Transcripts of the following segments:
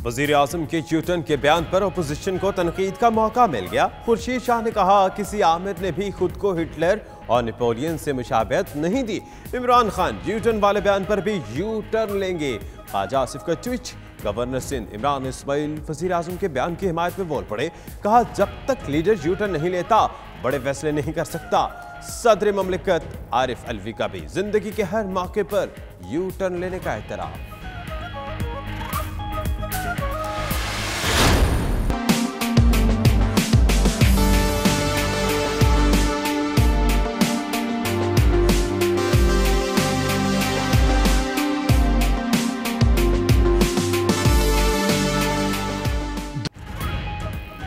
वजीर आजम के यूटर्न के बयान पर अपोजिशन को तनकीद का मौका मिल गया। खुर्शीद शाह ने कहा, किसी आमिर ने भी खुद को हिटलर और नेपोलियन से मुशाबहत नहीं दी। इमरान खान यूटर्न वाले बयान पर भी यू टर्न लेंगे। ख्वाजा आसिफ का ट्वीट। गवर्नर सिंध इमरान इस्माइल वजीर आजम के बयान की हिमायत में बोल पड़े। कहा, जब तक लीडर यू टर्न नहीं लेता बड़े फैसले नहीं कर सकता। सदर ममलिकत आरिफ अलवी का भी जिंदगी के हर मौके पर यू टर्न लेने का एहतराम।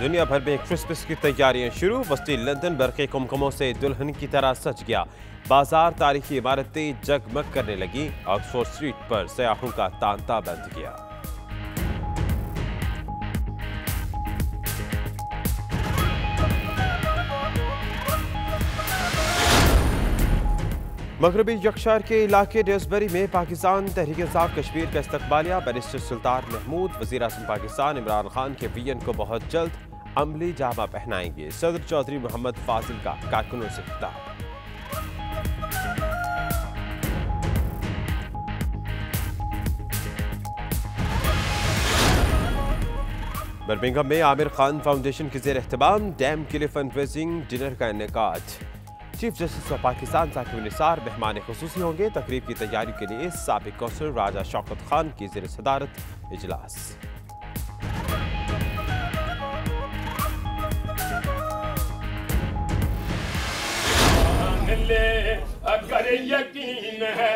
दुनिया भर में क्रिसमस की तैयारियां शुरू। वस्ती लंदन बरक़े कुमकुमों से दुल्हन की तरह सज गया। बाजार तारीखी इमारतें जगमग करने लगी। ऑक्सफोर्ड स्ट्रीट पर सयाहों का तांता बंध गया। मगरबी यक्षार के इलाके डेसबरी में पाकिस्तान तहरीक इंसाफ कश्मीर का इस्तकबालिया। बैरिस्टर सुल्तान महमूद वज़ीर आज़म पाकिस्तान इमरान खान के विजन को बहुत जल्द अमली जामा पहनाएंगे। सदर चौधरी मोहम्मद फाजिल का कारकुनों से खिताब। बर्मिंघम में आमिर खान फाउंडेशन के ज़ेर एहतमाम डैम के लिए फंड रेजिंग डिनर का इनेकाद। Chief justice of Pakistan Saqib Nisar मेहमान खुसूसी होंगे। तकरीब की तैयारी के लिए साबिक कौंसल राजा शौकत खान की ज़ेर सदारत इजलास। अगर यकीन है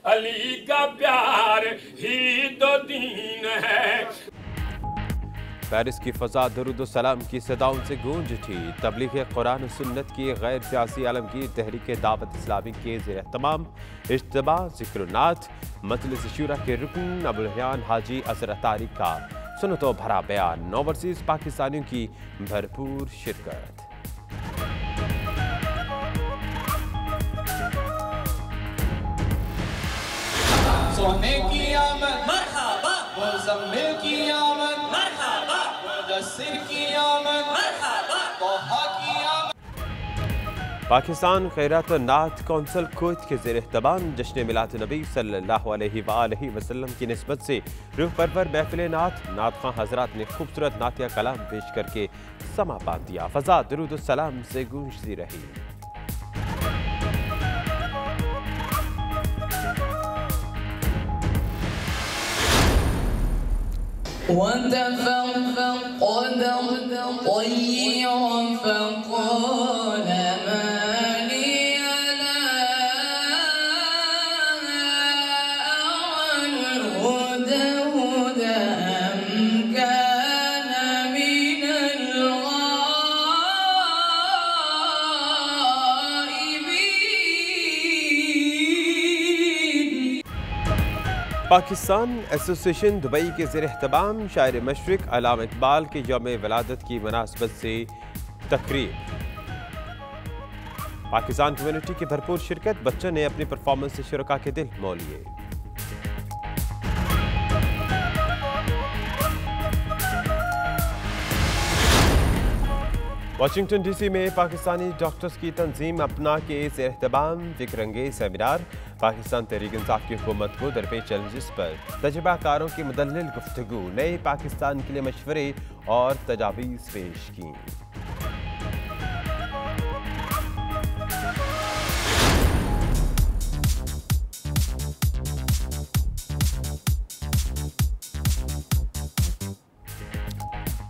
अली का प्यार ही तो दीन है। पेरिस की फजा दरूद सलाम की सदाओं से गूंज उठी। तबलीग कुरान सुन्नत की गैर सियासी आलमगीर तहरीक दावत इस्लामी के ज़ेर एहतमाम इज्तिमा ज़िक्र-उन-नात। मजलिस शूरा के रुकन अबुल हयान हाजी अज़हर अतारी का सुन्नतों भरा बयान। ओवरसीज़ पाकिस्तानियों की भरपूर शिरकत। सोने की आमद मरहबा, मुज़म्मिल की आमद मरहबा, मुदस्सिर की आमद मरहबा, तोहा की आमद। पाकिस्तान खैरात नात कौंसल कोत के ज़ेर एहतमाम जश्न मिलाद नबी सल्लल्लाहु अलैहि वसल्लम की निस्बत से रूह परवर महफिल नात। नात खां हजरात ने खूबसूरत नातिया कलाम पेश करके समा बांध दिया। फजा दरूद सलाम से गूंजती रही। पाकिस्तान एसोसिएशन दुबई के ज़ेर एहतमाम शायर मशरिक अल्लामा इकबाल के यौम विलादत की मुनासबत से तकरीब। पाकिस्तान कम्युनिटी की भरपूर शिरकत। बच्चों ने अपनी परफॉर्मेंस से शुरका के दिल मोह लिए। वाशिंगटन डीसी में पाकिस्तानी डॉक्टर्स की तंजीम अपना के ज़ेर एहतमाम ज़िक्र-अंगेज़ सेमिनार। पाकिस्तान तहरीक इंसाफ की हुकूमत को दरपेश चैलेंजेस पर तजर्बाकारों की मुदल्लिल गुफ्तगू। नए पाकिस्तान के लिए मशवरे और तजावीज़ पेश की।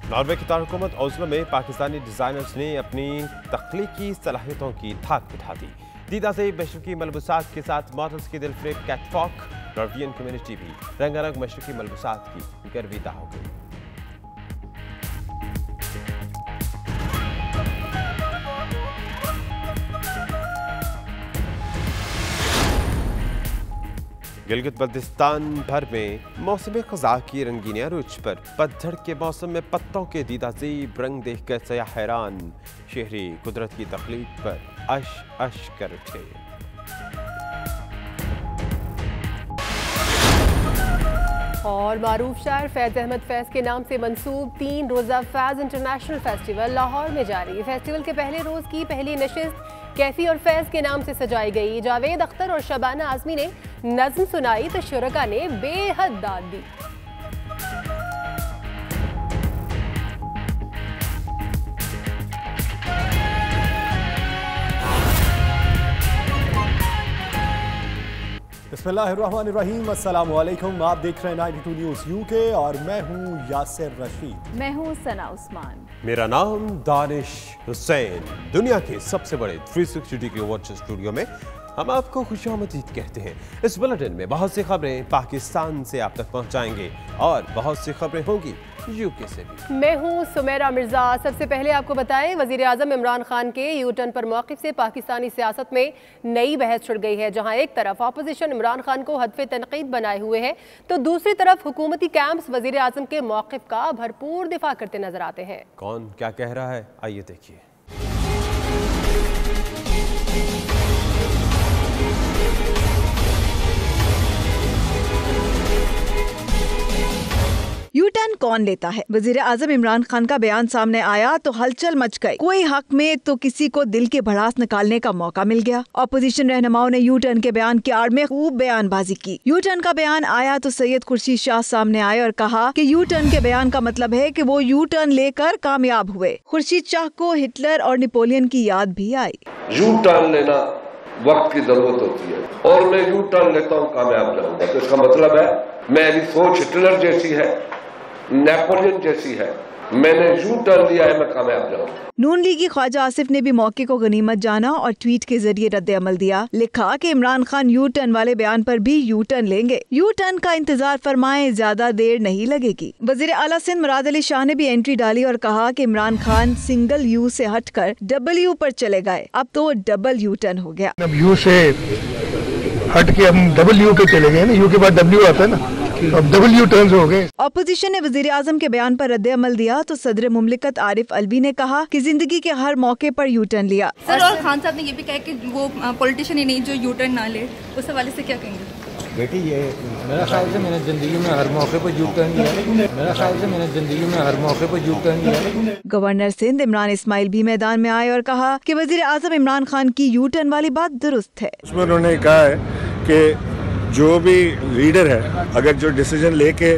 नॉर्वे की दारकूमत ओस्लो में पाकिस्तानी डिज़ाइनर्स ने अपनी तख्लीकी सलाहियतों की धाक बिठा दी। दीदा से मशरकी मलबूसात के साथ मॉडल्स की दिलफरेब कैटवॉक। नॉर्वियन कम्युनिटी भी रंगारंग मशरकी मलबूसात की गर्विदा हो गई। गिलगित बल्तिस्तान भर में मौसम ख़ज़ा की रंगीन अरूज पर। पतझड़ के मौसम में पत्तों के दीदा ज़ीब रंग देखकर सयाह हैरान। शहरी कुदरत की तख्लीक पर अश अश कर उठे। और मारूफ शायर फैज़ अहमद फैज़ के नाम से मंसूब 3 रोज़ा फैज़ इंटरनेशनल फेस्टिवल लाहौर में जारी। फेस्टिवल के पहले रोज़ की पहली नशिस्त कैफी और फैज़ के नाम से सजाई गई। जावेद अख्तर और शबाना आज़मी ने नज़्म सुनाई तो शुरका ने बेहद दाद दी। बिस्मिल्लाहिर्रहमानिर्रहीम, अस्सलाम वालेकुम। आप देख रहे हैं 92 न्यूज़ यूके और मैं हूं यासिर रशीद। मैं हूं सना उस्मान। मेरा नाम दानिश हुसैन। दुनिया के सबसे बड़े 360 डिग्री वॉच स्टूडियो में हम आपको खुशामदीद कहते हैं। इस बुलेटिन में बहुत सी खबरें पाकिस्तान से आप तक पहुंचाएंगे और बहुत सी खबरें होंगी यूके से भी। मैं हूं सुमेरा मिर्जा। सबसे पहले आपको बताएं, वजीर आजम इमरान खान के यू टर्न पर मौक़िफ़ से पाकिस्तानी सियासत में नई बहस छिड़ गई है। जहां एक तरफ अपोजिशन इमरान खान को हदफ़े तनक़ीद बनाए हुए है तो दूसरी तरफ हुकूमती कैंप्स वजीर आजम के मौक़िफ़ का भरपूर दिफा करते नजर आते हैं। कौन क्या कह रहा है, आइए देखिए। यू टर्न कौन लेता है? वजीर आजम इमरान खान का बयान सामने आया तो हलचल मच गई। कोई हक में तो किसी को दिल के भड़ास निकालने का मौका मिल गया। ऑपोजिशन रहनुमाओं ने यू टर्न के बयान की आड़ में खूब बयानबाजी की। यू टर्न का बयान आया तो सैयद खुर्शीद शाह सामने आए और कहा कि यू टर्न के बयान का मतलब है कि वो यू टर्न लेकर कामयाब हुए। खुर्शीद शाह को हिटलर और नेपोलियन की याद भी आई। यू टर्न लेना वक्त की जरूरत होती है और मैं यू टर्न लेता हूँ, कामयाब जाऊंगा। तो इसका मतलब है मेरी सोच हिटलर जैसी है, नेपोलियन जैसी है। मैंने यू टर्न लिया है, मैं कामयाब जाऊंगा। नून लीगी ख्वाजा आसिफ ने भी मौके को गनीमत जाना और ट्वीट के जरिए रद्द अमल दिया। लिखा कि इमरान खान यू टर्न वाले बयान पर भी यू टर्न लेंगे। यू टर्न का इंतजार फरमाएं, ज्यादा देर नहीं लगेगी। वजीर आला सिंध मुराद अली शाह ने भी एंट्री डाली और कहा कि इमरान खान सिंगल यू से हटकर डबल यू पर चले गए। अब तो डबल यू टर्न हो गया। अब यू से हट के हम डबल यू पे चले गए ना, यू के बाद डब्ल्यू आता है ना, अब डबल यू टर्न्स हो गए। ऑपोजिशन ने वजीर आजम के बयान पर रद्द अमल दिया तो सदर मुमलिकत आरिफ अलवी ने कहा कि जिंदगी के हर मौके पर यू टर्न लिया। सर, और खान साहब ने ये भी कहा कि वो पॉलिटिशियन ही नहीं जो यू टर्न ना ले। उस हवाले से क्या कहेंगे? बेटी, ये मेरा ख्याल से मैंने जिंदगी में हर मौके पर यू टर्न लिया। मेरा ख्याल से मैंने जिंदगी में हर मौके पर यू टर्न लिया। गवर्नर सिंध इमरान इस्माइल भी मैदान में आए और कहा कि वजीर आजम इमरान खान की यू टर्न वाली बात दुरुस्त है। उसमें उन्होंने कहा है कि जो भी लीडर है अगर जो डिसीजन लेके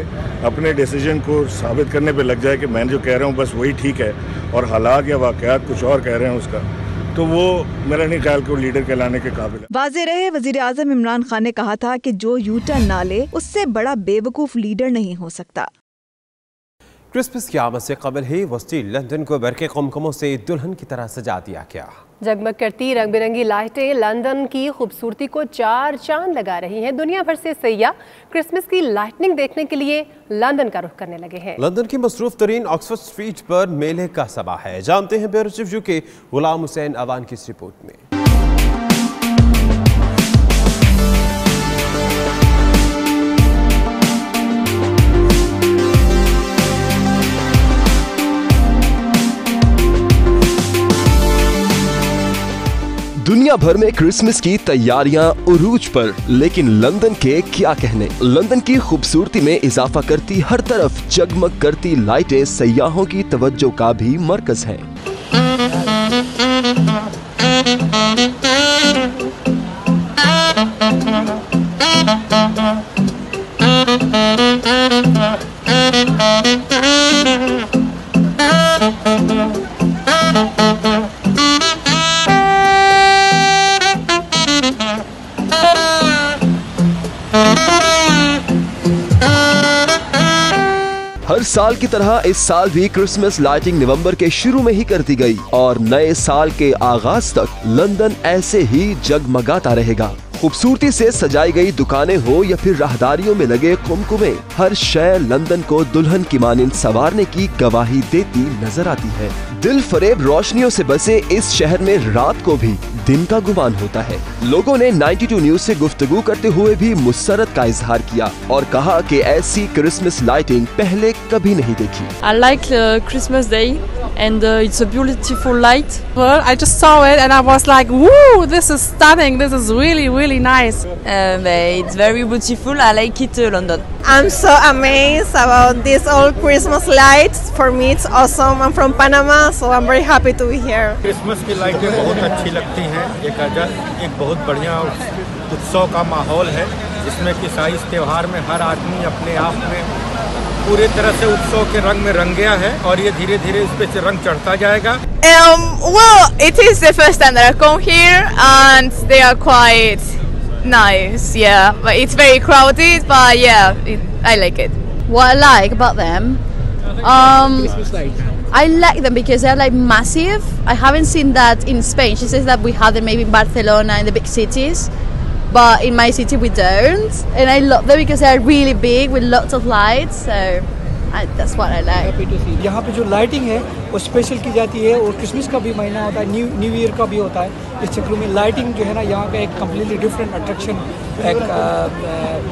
अपने डिसीजन को साबित करने पे लग जाए कि मैं जो कह रहा हूँ बस वही ठीक है और हालात या वाकयात कुछ और कह रहे हैं उसका, तो वो मेरा नहीं ख्याल कि वो लीडर कहलाने के काबिल है। वाज़ेह रहे, वजीर आजम इमरान खान ने कहा था कि जो यू टर्न ना ले उससे बड़ा बेवकूफ लीडर नहीं हो सकता। क्रिसमस की आमद से कबल ही वस्ती लंदन को बरके कुमकुमों से दुल्हन की तरह सजा दिया गया। जगमग करती रंग बिरंगी लाइटें लंदन की खूबसूरती को चार चांद लगा रही हैं। दुनिया भर से सैयाह क्रिसमस की लाइटनिंग देखने के लिए लंदन का रुख करने लगे हैं। लंदन की मसरूफ तरीन ऑक्सफोर्ड स्ट्रीट पर मेले का सबा है। जानते हैं bureau chief UK Ghulam Hussain Awan की इस रिपोर्ट में। दुनिया भर में क्रिसमस की तैयारियां उरूज पर, लेकिन लंदन के क्या कहने। लंदन की खूबसूरती में इजाफा करती हर तरफ जगमग करती लाइटें सयाहों की तवज्जो का भी मरकज हैं। हर साल की तरह इस साल भी क्रिसमस लाइटिंग नवंबर के शुरू में ही कर दी गई और नए साल के आगाज तक लंदन ऐसे ही जगमगाता रहेगा। खूबसूरती से सजाई गई दुकानें हो या फिर राहदारियों में लगे कुमकुमे, हर शय लंदन को दुल्हन की मानिंद संवारने की गवाही देती नजर आती है। दिल फरेब रोशनियों से बसे इस शहर में रात को भी दिन का गुमान होता है। लोगों ने 92 न्यूज से गुफ्तगू करते हुए भी मुसरत का इजहार किया और कहा कि ऐसी क्रिसमस लाइटिंग पहले कभी नहीं देखी। I like Christmas Day and it's a beautiful light. Well, I just saw it and I was like, "Woo! This is stunning. This is really, really nice." It's very beautiful. I like it, London. I'm so amazed about this all Christmas lights. For me, it's awesome. I'm from Panama, so I'm very happy to be here. Christmas की लाइटें बहुत अच्छी लगती हैं। एक बहुत बढ़िया उत्सव का माहौल है, जिसमें कि इस त्योहार में हर आदमी अपने आप में पूरे तरह से उत्सव के रंग में रंग गया है और ये धीरे धीरे इस पे रंग चढ़ता जाएगा। Well, it is the first time that I come here and they are quite nice, yeah. But it's very crowded, but yeah, I like it. What I like about them, I like them because they're like massive. I haven't seen that in Spain. She says that we have them maybe in Barcelona in the big cities, but in my city we don't. And I love them because they're really big with lots of lights. So that's what I like. यहाँ पे जो lighting है वो special की जाती है और Christmas का भी महीना होता है, न्यू ईयर का भी होता है। इस चक्र में लाइटिंग जो है ना यहाँ का एक कम्प्लीटली डिफरेंट अट्रैक्शन एक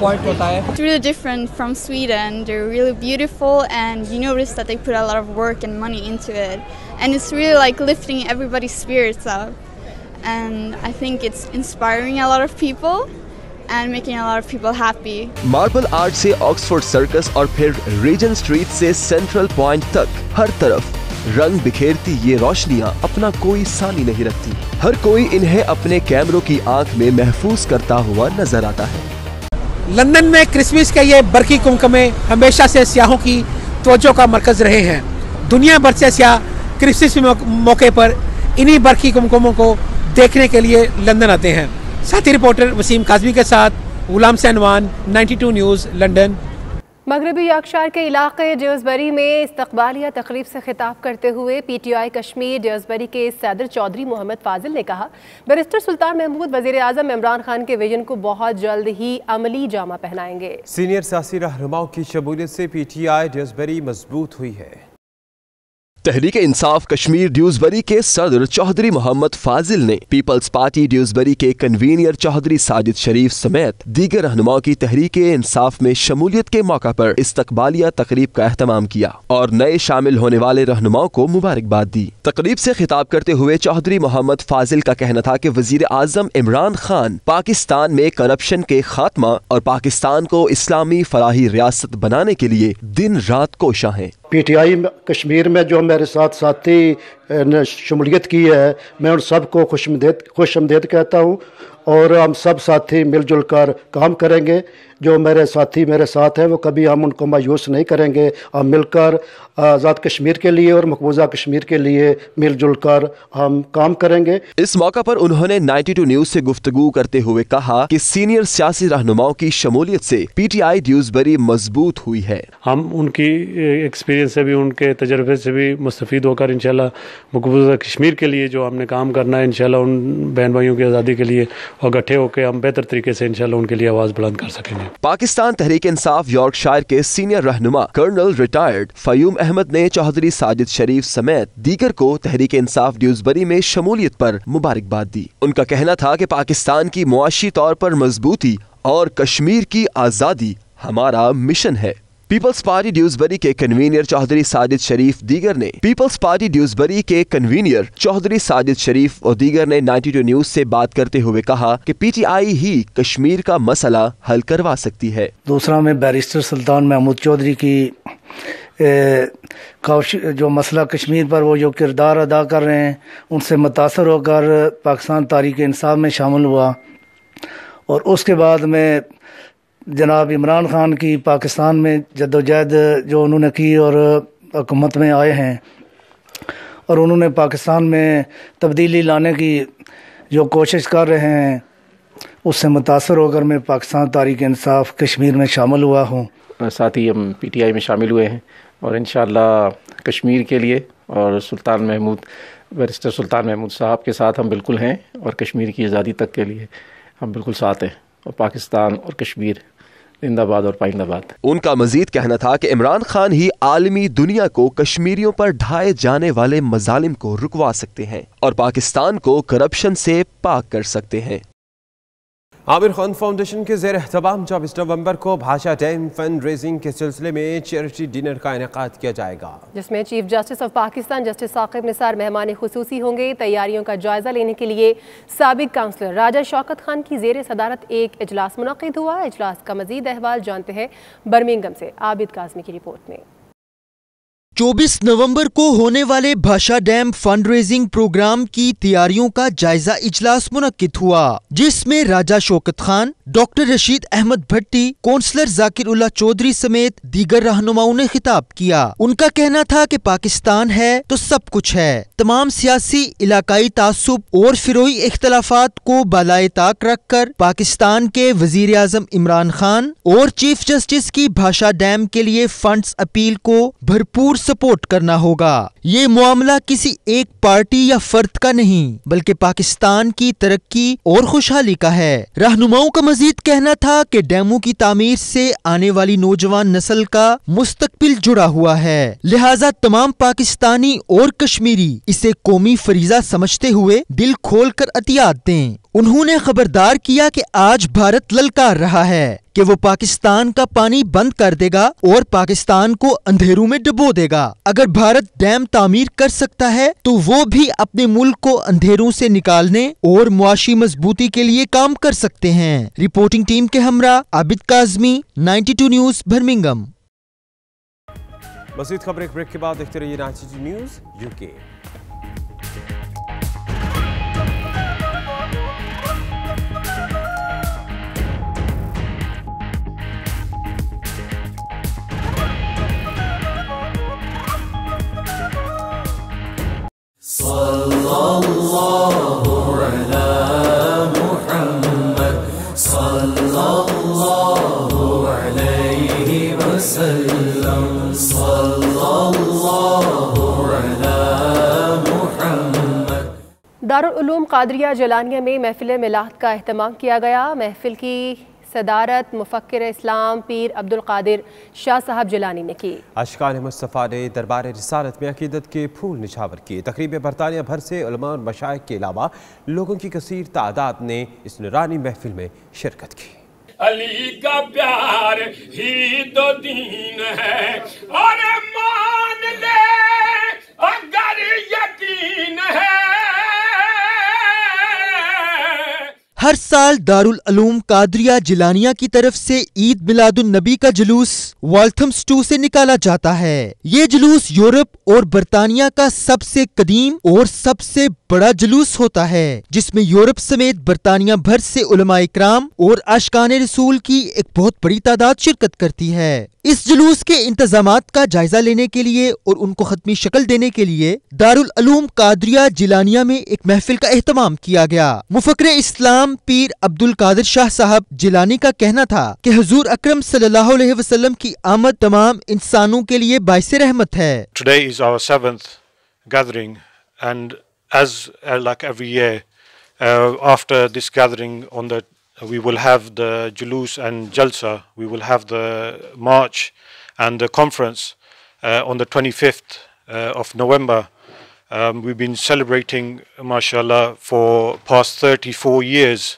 पॉइंट होता है। It's really different from Sweden. They're really beautiful and you notice that they put a lot of work and money into it. And it's really like lifting everybody's spirits up. And I think it's inspiring a lot of people and making a lot of people happy. Marble art से Oxford circus और फिर reason street से central point तक हर तरफ रंग बिखेरती ये रोशनियां अपना कोई सानी नहीं रखती। हर कोई इन्हें अपने कैमरों की आंख में महफूज करता हुआ नजर आता है। लंदन में क्रिसमस के ये बरकी कुमकुमे हमेशा से सियाहों की तवज्जो का मरकज रहे हैं। दुनिया भर से सियाह क्रिसमस मौके पर इन्हीं बरकी कुमकुमों को देखने के लिए लंदन आते हैं। साथी रिपोर्टर वसीम काजमी के साथ गुलाम सैनवान, 92 न्यूज़, लंदन। मगरबी यॉर्कशायर के इलाके ड्यूसबरी में इस्तकबालिया तकरीब से खिताब करते हुए PTI कश्मीर ड्यूसबरी के सदर चौधरी मोहम्मद फाजिल ने कहा, बैरिस्टर सुल्तान महमूद वज़ीर आज़म इमरान खान के विजन को बहुत जल्द ही अमली जामा पहनाएंगे। सीनियर सियासी रहनुमाओं की शमूलियत से PTI ड्यूसबरी मजबूत हुई है। तहरीक इंसाफ कश्मीर ड्यूसबरी के सदर चौधरी मोहम्मद फाजिल ने पीपल्स पार्टी ड्यूसबरी के कन्वीनियर चौधरी साजिद शरीफ समेत दीगर रहनुमाओं की तहरीक इंसाफ में शमूलियत के मौका पर इस्तकबालिया तकरीब का एहतमाम किया और नए शामिल होने वाले रहनुमाओं को मुबारकबाद दी। तकरीब से खिताब करते हुए चौधरी मोहम्मद फाजिल का कहना था कि वजीर आजम इमरान खान पाकिस्तान में करप्शन के खात्मा और पाकिस्तान को इस्लामी फलाही रियासत बनाने के लिए दिन रात कोशा हैं। PTI कश्मीर में जो मेरे साथ साथी ने शमूलियत की है, मैं उन सबको खुशआमदीद कहता हूँ और हम सब साथी मिलजुल कर काम करेंगे। जो मेरे साथी मेरे साथ हैं वो कभी हम उनको मायूस नहीं करेंगे। हम मिलकर आज़ाद कश्मीर के लिए और मकबूजा कश्मीर के लिए मिलजुल कर हम काम करेंगे। इस मौका पर उन्होंने 92 न्यूज़ से गुफ्तगू करते हुए कहा कि सीनियर सियासी रहनुमाओं की शमूलियत से PTI ड्यूसबरी मजबूत हुई है। हम उनकी एक्सपीरियंस से भी, उनके तजर्बे से भी मुस्तफ़ीद होकर इंशाल्लाह मकबूजा कश्मीर के लिए जो हमने काम करना है, इंशाल्लाह उन बहन भाइयों की आज़ादी के लिए और इकट्ठे होकर हम बेहतर तरीके से इंशाल्लाह उनके लिए आवाज़ बुलंद कर सकेंगे। पाकिस्तान तहरीक इंसाफ यॉर्कशायर के सीनियर रहनुमा कर्नल रिटायर्ड फयूम अहमद ने चौधरी साजिद शरीफ समेत दीगर को तहरीक इंसाफ ड्यूसबरी में शमूलियत पर मुबारकबाद दी। उनका कहना था कि पाकिस्तान की मुआशी तौर पर मजबूती और कश्मीर की आज़ादी हमारा मिशन है। पीपल्स पार्टी ड्यूसबरी के कन्वीनियर चौधरी साजिद शरीफ दीगर ने और दीगर ने 92 न्यूज़ से बात करते हुए कहा कि PTI ही कश्मीर का मसला हल करवा सकती है। दूसरा में बैरिस्टर सुल्तान महमूद चौधरी की जो मसला कश्मीर पर वो जो किरदार अदा कर रहे हैं, उनसे मुतासर होकर पाकिस्तान तहरीक इंसाफ में शामिल हुआ और उसके बाद में जनाब इमरान खान की पाकिस्तान में जद्दोजहद जो उन्होंने की और हुकूमत में आए हैं और उन्होंने पाकिस्तान में तब्दीली लाने की जो कोशिश कर रहे हैं, उससे मुतासर होकर मैं पाकिस्तान तहरीक इंसाफ कश्मीर में शामिल हुआ हूँ। साथ ही हम PTI में शामिल हुए हैं और इंशाअल्लाह कश्मीर के लिए और बैरिस्टर सुल्तान महमूद साहब के साथ हम बिल्कुल हैं और कश्मीर की आज़ादी तक के लिए हम बिल्कुल साथ हैं और पाकिस्तान और कश्मीर जिंदाबाद और पाइंदाबाद। उनका मजीद कहना था कि इमरान खान ही आलमी दुनिया को कश्मीरियों पर ढाए जाने वाले मजालिम को रुकवा सकते हैं और पाकिस्तान को करप्शन से पाक कर सकते हैं। आमिर खान फाउंडेशन के ज़ेर एहतमाम 24 नवंबर को भाषा डैम फंड रेजिंग के सिलसिले में चैरिटी डिनर का इनेकाद किया जाएगा, जिसमें chief justice of Pakistan justice Saqib Nisar मेहमान खुसूसी होंगे। तैयारियों का जायजा लेने के लिए साबिक काउंसलर राजा शौकत खान की ज़ेर सदारत एक इजलास मुनक़िद हुआ। इजलास का मजीद अहवाल जानते हैं बर्मिंघम से आबिद काज़मी की रिपोर्ट में। 24 नवंबर को होने वाले भाषा डैम फंड रेजिंग प्रोग्राम की तैयारियों का जायजा इजलास मुनक्किद हुआ, जिसमें राजा शौकत खान, डॉक्टर रशीद अहमद भट्टी, कौंसलर जाकिर उल्लाह चौधरी समेत दीगर रहनुमाओं ने खिताब किया। उनका कहना था कि पाकिस्तान है तो सब कुछ है। तमाम सियासी, इलाकाई तासुब और फिरोई इख्तलाफात को बालाए ताक रखकर पाकिस्तान के वजीर आजम इमरान खान और चीफ जस्टिस की भाषा डैम के लिए फंड्स अपील को भरपूर सपोर्ट करना होगा। ये मामला किसी एक पार्टी या फर्द का नहीं बल्कि पाकिस्तान की तरक्की और खुशहाली का है। रहनुमाओं का मजीद कहना था कि डैमों की तामीर से आने वाली नौजवान नस्ल का मुस्तकबिल जुड़ा हुआ है, लिहाजा तमाम पाकिस्तानी और कश्मीरी इसे कौमी फरीजा समझते हुए दिल खोल कर अतियात दें। उन्होंने खबरदार किया कि आज भारत ललकार रहा है कि वो पाकिस्तान का पानी बंद कर देगा और पाकिस्तान को अंधेरों में डुबो देगा। अगर भारत डैम तामीर कर सकता है तो वो भी अपने मुल्क को अंधेरों से निकालने और मुआशी मजबूती के लिए काम कर सकते हैं। रिपोर्टिंग टीम के हमरा आबिद काज़मी, 92 न्यूज़ बर्मिंघम। मज़ीद खबरें ब्रेक के बाद देखते रहिए 92 न्यूज़ यूके। सल्लल्लाहु अला मुहम्मद सल्लल्लाहु अलैहि वसल्लम सल्लल्लाहु अला मुहम्मद। दारुल उलूम कादरिया जलानिया में महफिल मिलाद का एहतमाम किया गया। महफिल की सदारत मुफक्किर इस्लाम पीर अब्दुल कादिर शाह साहब जिलानी ने की। अशकान मुस्तफ़ा ने दरबार रिसालत में अकीदत के फूल निछावर किए। तकरीब में बरतानिया भर से उलमा और मशाइख के अलावा लोगों की कसीर तादाद ने इस नूरानी महफिल में शिरकत की। अली का प्यार ही तो दीन है और मान ले अगर यकीन है। हर साल दारुल उलूम कादरिया जिलानिया की तरफ से ईद मिलादुन नबी का जुलूस वाल्थम्स 2 से निकाला जाता है। ये जुलूस यूरोप और बरतानिया का सबसे कदीम और सबसे बड़ा जुलूस होता है, जिसमें यूरोप समेत बरतानिया भर से उलमा इकराम और आशिकाने रसूल की एक बहुत बड़ी तादाद शिरकत करती है। इस जुलूस के इंतजामात का जायजा लेने के लिए और उनको खत्मी शक्ल देने के लिए दारुल उलूम कादरिया जिलानिया में एक महफिल का एहतमाम किया गया। मुफक्किर इस्लाम पीर अब्दुल कादिर शाह साहब जिलानी का कहना था कि हुजूर अकरम सल्लल्लाहु अलैहि वसल्लम की आमद तमाम इंसानों के लिए बाइसे रहमत है। Today is our 7th gathering, and as like every year, after this gathering we will have the Julus and Jalsa, we will have the march and the conference on the 25th of November. We've been celebrating, mashallah, for past 34 years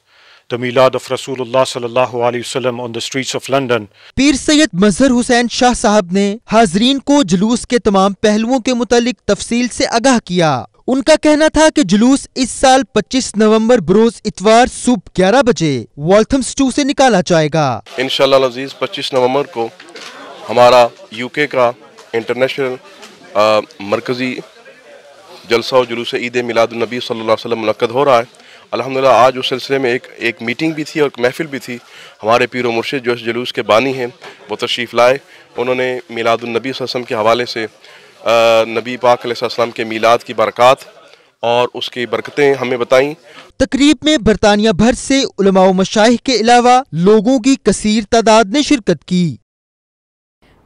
the Milad of Rasulullah sallallahu alaihi wasallam on the streets of London. पीर सैयद मजहर हुसैन शाह साहब ने हाजरीन को जुलूस के तमाम पहलुओं के मुतालिक तफसील से आगाह किया। उनका कहना था कि जुलूस इस साल 25 नवंबर बरोज इतवार सुबह 11 बजे वाल्थम्स 2 से निकाला जाएगा। इंशाअल्लाह अज़ीज़ 25 नवंबर को हमारा यूके का इंटरनेशनल मरकजी जलसा और जुलूस ईद मिलादुन नबी सल्लल्लाहु अलैहि वसल्लम मुनक्कद हो रहा है। अल्हम्दुलिल्लाह आज उस सिलसिले में एक मीटिंग भी थी और एक महफिल भी थी। हमारे पीर व मुर्शिद जो इस जुलूस के बानी हैं वो तशरीफ़ लाए। उन्होंने मिलादुन नबी सल्लल्लाहु अलैहि वसल्लम के हवाले से नबी पाक अलैहिस्सलाम के मिलाद की बरक़ात और उसकी बरकतें हमें बताईं। तकरीब में बरतानिया भर से उलमा व मशाइख के अलावा लोगों की कसीर तादाद ने शिरकत की।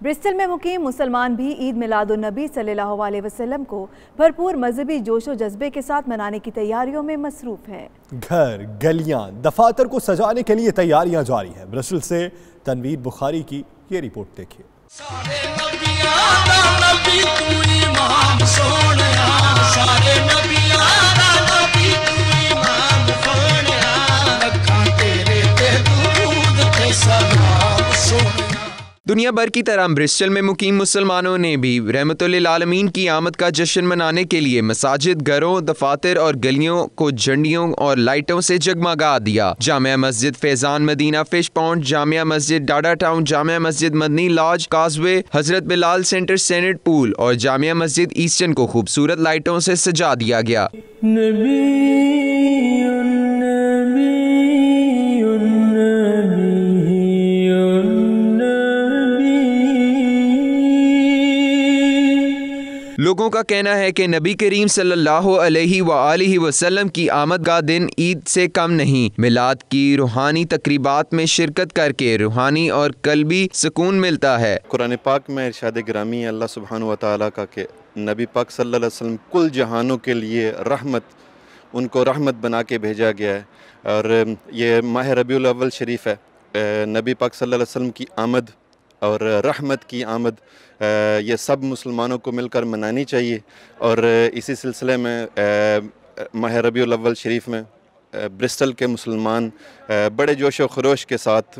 ब्रिस्टल में मुकीम मुसलमान भी ईद मिलादुन्नबी सल्लल्लाहु अलैहि वसल्लम को भरपूर मजहबी जोश व जज्बे के साथ मनाने की तैयारियों में मसरूफ है। घर, गलियां, दफातर को सजाने के लिए तैयारियां जारी है। ब्रिस्टल से तनवीर बुखारी की ये रिपोर्ट देखिए। दुनिया भर की तरह ब्रिस्टल में मुकीम मुसलमानों ने भी रहमतुल आलमीन की आमद का जश्न मनाने के लिए मसाजिद, घरों, दफातर और गलियों को झंडियों और लाइटों से जगमगा दिया। जामिया मस्जिद फैजान मदीना फिश पॉन्ड, जामिया मस्जिद डाडा टाउन, जामिया मस्जिद मदनी लॉज काजवे, हजरत बिलाल सेंटर सेनेट पूल और जामिया मस्जिद ईस्टर्न को खूबसूरत लाइटों से सजा दिया गया। लोगों का कहना है कि नबी करीम सल्लल्लाहु अलैहि वसल्लम की आमद का दिन ईद से कम नहीं। मिलाद की रूहानी तकरीबात में शिरकत करके रूहानी और कल्बी सुकून मिलता है। कुरान पाक में इरशाद गिरामी अल्लाह सुब्हानहु व तआला का कि नबी पाक सल्लल्लाहु अलैहि वसल्लम कुल जहानों के लिए रहमत, उनको रहमत बना के भेजा गया है। और ये माह रबीउल अव्वल शरीफ है, नबी पाक सल्लल्लाहु अलैहि वसल्लम की आमद और रहमत की आमद ये सब मुसलमानों को मिलकर मनानी चाहिए। और इसी सिलसिले में माह रबीउल अव्वल शरीफ में ब्रिस्टल के मुसलमान बड़े जोश व खरोश के साथ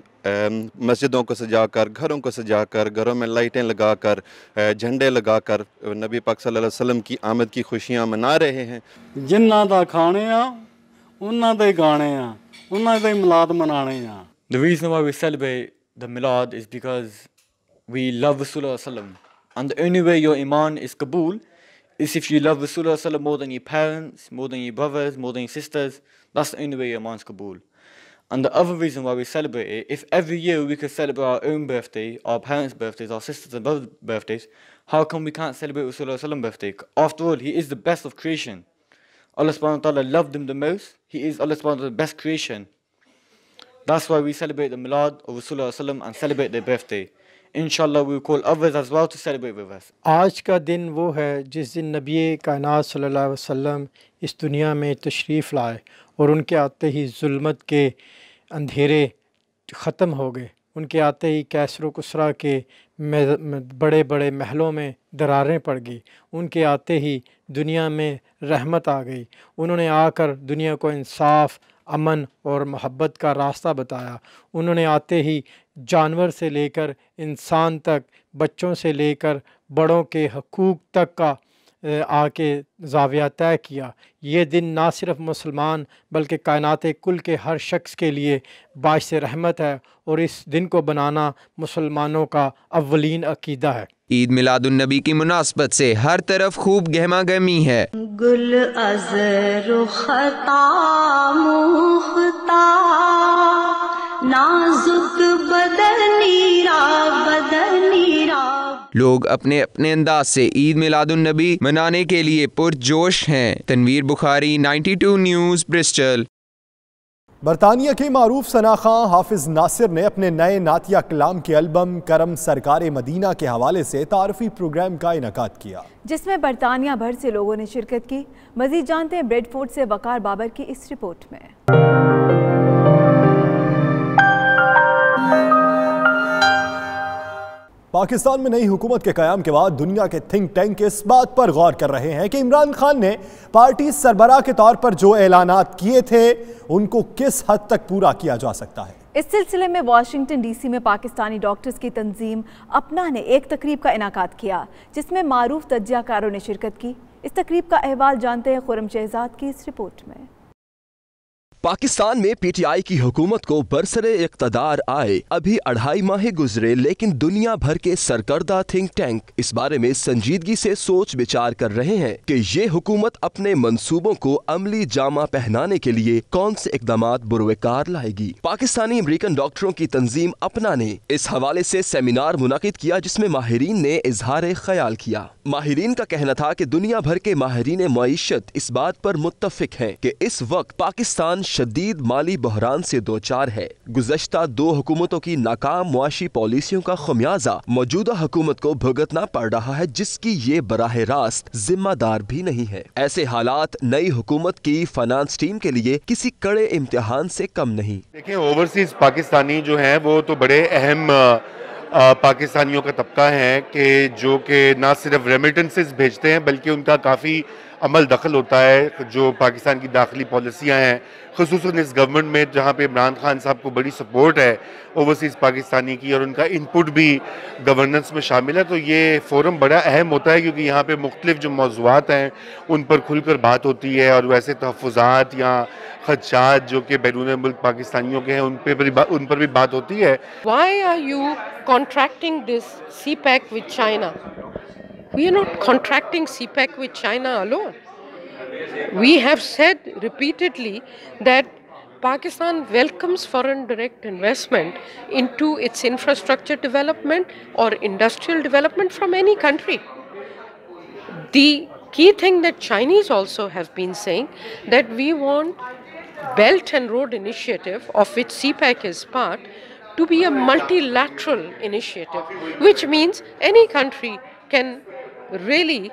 मस्जिदों को सजाकर, घरों को सजाकर, घरों में लाइटें लगाकर, झंडे लगाकर नबी पाक सल्लल्लाहु अलैहि वसल्लम की आमद की खुशियाँ मना रहे हैं। जिन्ना दा खाने आ, उन्ना दे गाने आ, उन्ना दे मिलाद मनाने आ। The reason why we celebrate the Milad is because we love Rasulullah sallam, and the only way your iman is Qabool is if you love Rasulullah sallam more than your parents, more than your brothers, more than your sisters. That's the only way your iman is Qabool. And the other reason why we celebrate it, if every year we could celebrate our own birthday, our parents' birthdays, our sisters and brothers' birthdays, how come we can't celebrate Rasulullah sallam birthday? After all, he is the best of creation. Allah subhanahu wa ta'ala loved him the most. He is Allah subhanahu wa ta'ala the best creation. That's why we celebrate the Milad of Rasulullah sallam and celebrate their birthday. Inshallah we will call others as well to celebrate with us. आज का दिन वो है जिस दिन नबी कायनात सल्लल्लाहु अलैहि वसल्लम इस दुनिया में तशरीफ़ लाए और उनके आते ही जुल्मत के अंधेरे ख़त्म हो गए। उनके आते ही कैसर कुसरा के बड़े बड़े महलों में दरारें पड़ गई। उनके आते ही दुनिया में रहमत आ गई। उन्होंने आकर दुनिया को इंसाफ, अमन और मोहब्बत का रास्ता बताया। उन्होंने आते ही जानवर से लेकर इंसान तक, बच्चों से लेकर बड़ों के हकूक़ तक का आके ज़ाविया तय किया। ये दिन ना सिर्फ मुसलमान बल्कि कायनात कुल के हर शख्स के लिए बाइस रहमत है और इस दिन को बनाना मुसलमानों का अव्वलीन अकीदा है। ईद मिलादुन नबी की मुनासबत से हर तरफ खूब गहमा गहमी है। गुल अज़र ख़ता मुख़्ता नाजुक बदनीरा बदनीरा। लोग अपने अपने अंदाज से ईद मिलादुन नबी मनाने के लिए पुरजोश हैं। Tanveer Bukhari, 92 news, Bristol. बरतानिया के मारूफ सना खां हाफिज नासिर ने अपने नए नातिया कलाम के एल्बम करम सरकार मदीना के हवाले से तारफी प्रोग्राम का इनेकाद किया, जिसमें बरतानिया भर से लोगों ने शिरकत की। मजीद जानते हैं ब्रेडफोर्ड से वकार बाबर की इस रिपोर्ट में। पाकिस्तान में नई हुकूमत के क़याम के बाद दुनिया के थिंक टैंक इस बात पर गौर कर रहे हैं कि इमरान खान ने पार्टी सरबराह के तौर पर जो ऐलानात किए थे उनको किस हद तक पूरा किया जा सकता है। इस सिलसिले में वाशिंगटन डीसी में पाकिस्तानी डॉक्टर्स की तंजीम अपना ने एक तकरीब का इनाकाद किया, जिसमें मारूफ तज्जियाकारों ने शिरकत की। इस तकरीब का अहवाल जानते हैं खुर्रम शहजाद की इस रिपोर्ट में। पाकिस्तान में पीटीआई की हुकूमत को बरसरे इक़्तिदार आए अभी 2.5 माह गुजरे, लेकिन दुनिया भर के सरकर्दा थिंक टैंक इस बारे में संजीदगी से सोच विचार कर रहे हैं कि ये हुकूमत अपने मंसूबों को अमली जामा पहनाने के लिए कौन से इक़दामात बुरवेकार लाएगी। पाकिस्तानी अमरीकन डॉक्टरों की तंजीम अपना ने इस हवाले से सेमिनार मुनाकिद किया, जिसमें माहिरीन ने इजहार ख्याल किया। माहिरीन का कहना था कि दुनिया भर के माहिरीन मईशत इस बात पर मुत्तफिक हैं कि इस वक्त पाकिस्तान शदीद माली बहरान से दोचार है। गुज़श्ता 2 हुकूमतों की नाकाम मुआशी पॉलिसियों का खमियाजा मौजूदा हुकूमत को भुगतना पड़ रहा है, जिसकी ये बराह रास्त जिम्मेदार भी नहीं है। ऐसे हालात नई हुकूमत की फाइनेंस टीम के लिए किसी कड़े इम्तिहान से कम नहीं। देखिए, ओवरसीज पाकिस्तानी जो हैं वो तो बड़े अहम पाकिस्तानियों का तबका है कि जो कि ना सिर्फ रेमिटेंसेस भेजते हैं बल्कि उनका काफ़ी अमल दखल होता है जो पाकिस्तान की दाखिली पॉलिसियाँ हैं, ख़ुसूसन इस गवर्नमेंट में जहाँ पे इमरान खान साहब को बड़ी सपोर्ट है ओवरसीज़ पाकिस्तानी की और उनका इनपुट भी गवर्नेंस में शामिल है, तो ये फोरम बड़ा अहम होता है क्योंकि यहाँ पे मुख्तलिफ जो मौज़ूआत हैं उन पर खुलकर बात होती है और वैसे तहफ़्फ़ुज़ात या खदशात जो कि बैरून मुल्क पाकिस्तानियों के हैं उन पर भी बात होती है। Why are you contracting this CPEC with China? We are not contracting CPEC with China alone. We have said repeatedly that Pakistan welcomes foreign direct investment into its infrastructure development or industrial development from any country. The key thing that Chinese also have been saying that we want Belt and Road Initiative, of which CPEC is part, to be a multilateral initiative, which means any country can really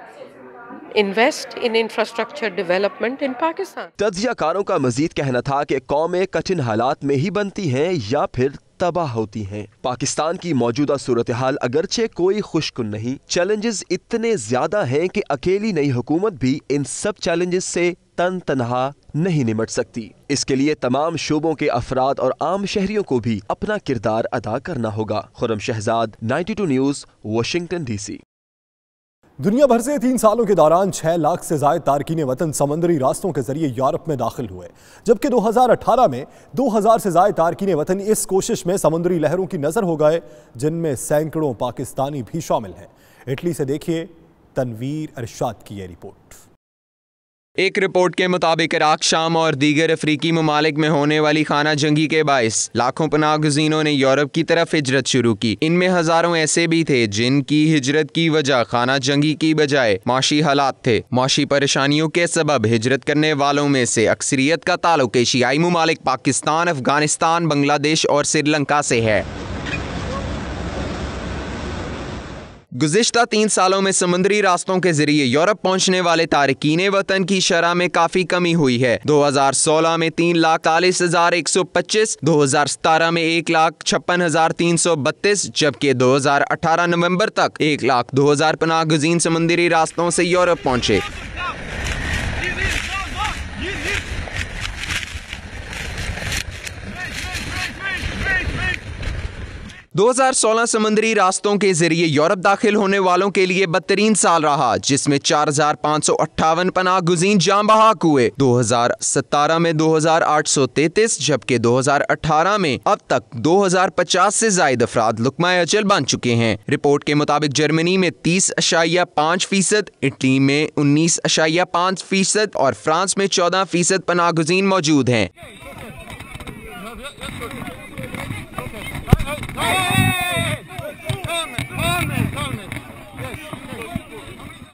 invest in infrastructure development in Pakistan. तज्जियाकारों का मजीद कहना था कि कौमें कठिन हालात में ही बनती हैं या फिर तबाह होती हैं। पाकिस्तान की मौजूदा सूरत हाल अगरचे कोई खुशकुन नहीं, चैलेंजेस इतने ज्यादा हैं कि अकेली नई हुकूमत भी इन सब चैलेंजेस से तनहा नहीं निमट सकती। इसके लिए तमाम शोबों के अफराद और आम शहरियों को भी अपना किरदार अदा करना होगा। Khurram Shahzad, 92 news, Washington DC। दुनिया भर से 3 सालों के दौरान 6 लाख से ज्यादा तारकीन वतन समुद्री रास्तों के जरिए यूरोप में दाखिल हुए, जबकि 2018 में 2000 से ज्यादा तारकीन वतन इस कोशिश में समुद्री लहरों की नजर हो गए, जिनमें सैकड़ों पाकिस्तानी भी शामिल हैं। इटली से देखिए तनवीर अरशाद की ये रिपोर्ट। एक रिपोर्ट के मुताबिक इराक, शाम और दीगर अफ्रीकी ममालिक में होने वाली खाना जंगी के बाइस लाखों पनाह गुज़ीनों ने यूरोप की तरफ हिजरत शुरू की। इनमें हजारों ऐसे भी थे जिनकी हिजरत की वजह खाना जंगी की बजाय माशी हालात थे। माशी परेशानियों के सबब हिजरत करने वालों में से अक्सरियत का ताल्लुक एशियाई ममालिक पाकिस्तान, अफगानिस्तान, बांग्लादेश और श्रीलंका से है। गुज़िश्ता 3 सालों में समुद्री रास्तों के जरिए यूरोप पहुंचने वाले तारकीन वतन की शरह में काफी कमी हुई है। 2016 में 3,40,125, 2017 में 1,56,332, जबकि 2018 नवंबर तक 1,02,000 पनाह गुज़ीन समुद्री रास्तों से यूरोप पहुंचे। दो 2016 समुद्री रास्तों के जरिए यूरोप दाखिल होने वालों के लिए बदतरीन साल रहा, जिसमें 4,558 पनाह गुज़ीन जान बहक हुए। 2017 में 2,833, जबकि 2018 में अब तक 2,050 से ज्यादा अफराद लुकमा अजल बन चुके हैं। रिपोर्ट के मुताबिक जर्मनी में 30.5%, इटली में 19.5% और फ्रांस में 14% पनाह गुज़ीन मौजूद हैं।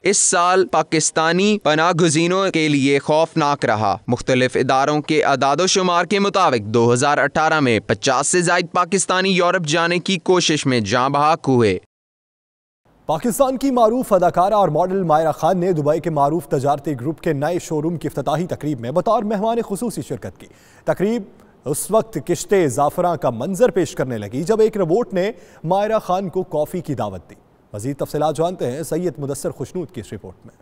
इस साल पाकिस्तानी पनाह गुज़ीनों के लिए खौफनाक रहा। मुख्तलिफ इदारों के अदाद-ओ-शुमार के मुताबिक 2018 में 50 से ज़ायद पाकिस्तानी यूरोप जाने की कोशिश में जान बहक हुए। पाकिस्तान की मारूफ अदाकारा और मॉडल मायरा खान ने दुबई के मारूफ तजारती ग्रुप के नए शोरूम की इफ्तिताही तकरीब में बतौर मेहमान खुसूसी शिरकत की। तकरीब उस वक्त किश्ते ज़ाफ़रान का मंजर पेश करने लगी जब एक रोबोट ने मायरा खान को कॉफ़ी की दावत दी। मज़ीद तफसीलात जानते हैं सैयद मुदस्सर खुशनूद की इस रिपोर्ट में।